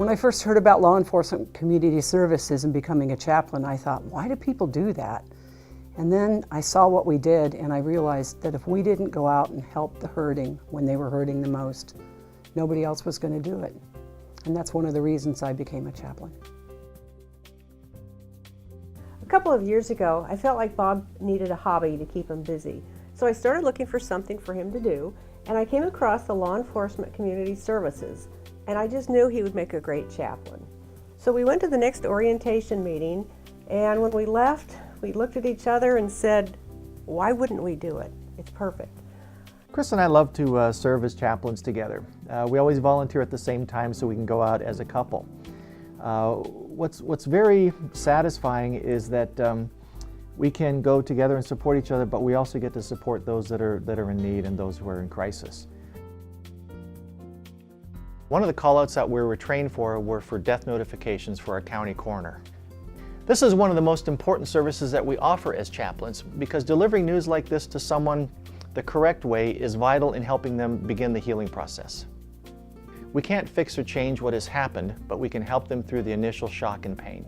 When I first heard about law enforcement community services and becoming a chaplain, I thought, why do people do that? And then I saw what we did, and I realized that if we didn't go out and help the hurting when they were hurting the most, nobody else was going to do it. And that's one of the reasons I became a chaplain. A couple of years ago, I felt like Bob needed a hobby to keep him busy. So I started looking for something for him to do, and I came across the Law Enforcement Community Services, and I just knew he would make a great chaplain. So we went to the next orientation meeting, and when we left, we looked at each other and said, why wouldn't we do it? It's perfect. Chris and I love to serve as chaplains together. We always volunteer at the same time so we can go out as a couple. What's very satisfying is that we can go together and support each other, but we also get to support those that are in need and those who are in crisis. One of the call-outs that we were trained for were for death notifications for our county coroner. This is one of the most important services that we offer as chaplains because delivering news like this to someone the correct way is vital in helping them begin the healing process. We can't fix or change what has happened, but we can help them through the initial shock and pain.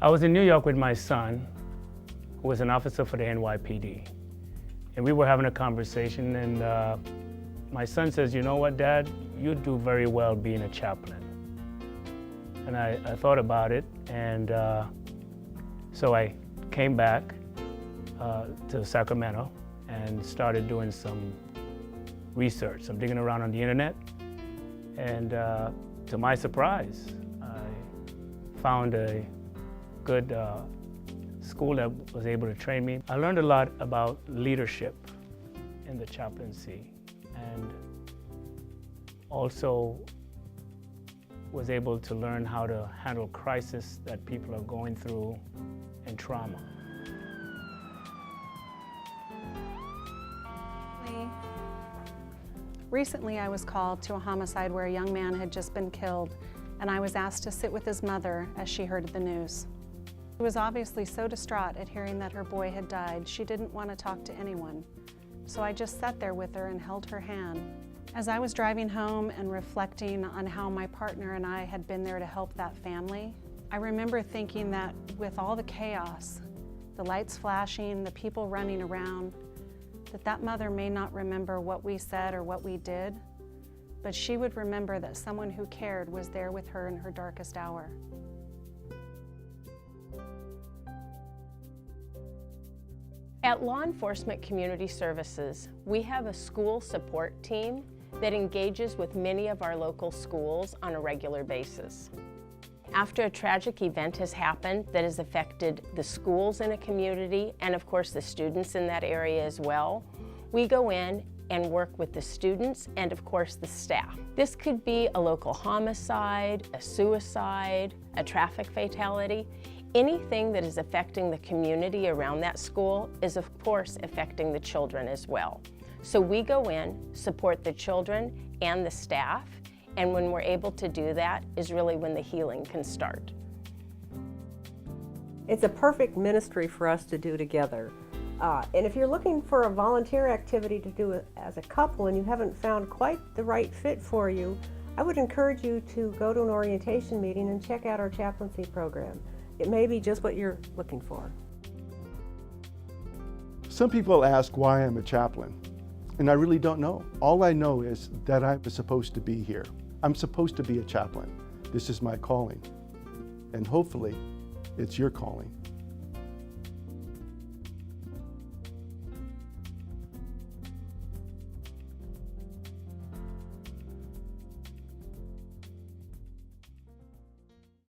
I was in New York with my son, who was an officer for the NYPD. And we were having a conversation, and my son says, you know what, Dad, you do very well being a chaplain. And I thought about it, and so I came back to Sacramento and started doing some research. I'm digging around on the internet, and to my surprise, I found a good school that was able to train me. I learned a lot about leadership in the chaplaincy, and also was able to learn how to handle crisis that people are going through and trauma. Recently, I was called to a homicide where a young man had just been killed, and I was asked to sit with his mother as she heard the news. She was obviously so distraught at hearing that her boy had died, she didn't want to talk to anyone. So I just sat there with her and held her hand. As I was driving home and reflecting on how my partner and I had been there to help that family, I remember thinking that with all the chaos, the lights flashing, the people running around, that mother may not remember what we said or what we did, but she would remember that someone who cared was there with her in her darkest hour. At Law Enforcement Community Services, we have a school support team that engages with many of our local schools on a regular basis. After a tragic event has happened that has affected the schools in a community and of course the students in that area as well, we go in and work with the students and of course the staff. This could be a local homicide, a suicide, a traffic fatality. Anything that is affecting the community around that school is of course affecting the children as well. So we go in, support the children and the staff, and when we're able to do that is really when the healing can start. It's a perfect ministry for us to do together. And if you're looking for a volunteer activity to do as a couple and you haven't found quite the right fit for you, I would encourage you to go to an orientation meeting and check out our chaplaincy program. It may be just what you're looking for. Some people ask why I'm a chaplain, and I really don't know. All I know is that I was supposed to be here. I'm supposed to be a chaplain. This is my calling, and hopefully it's your calling.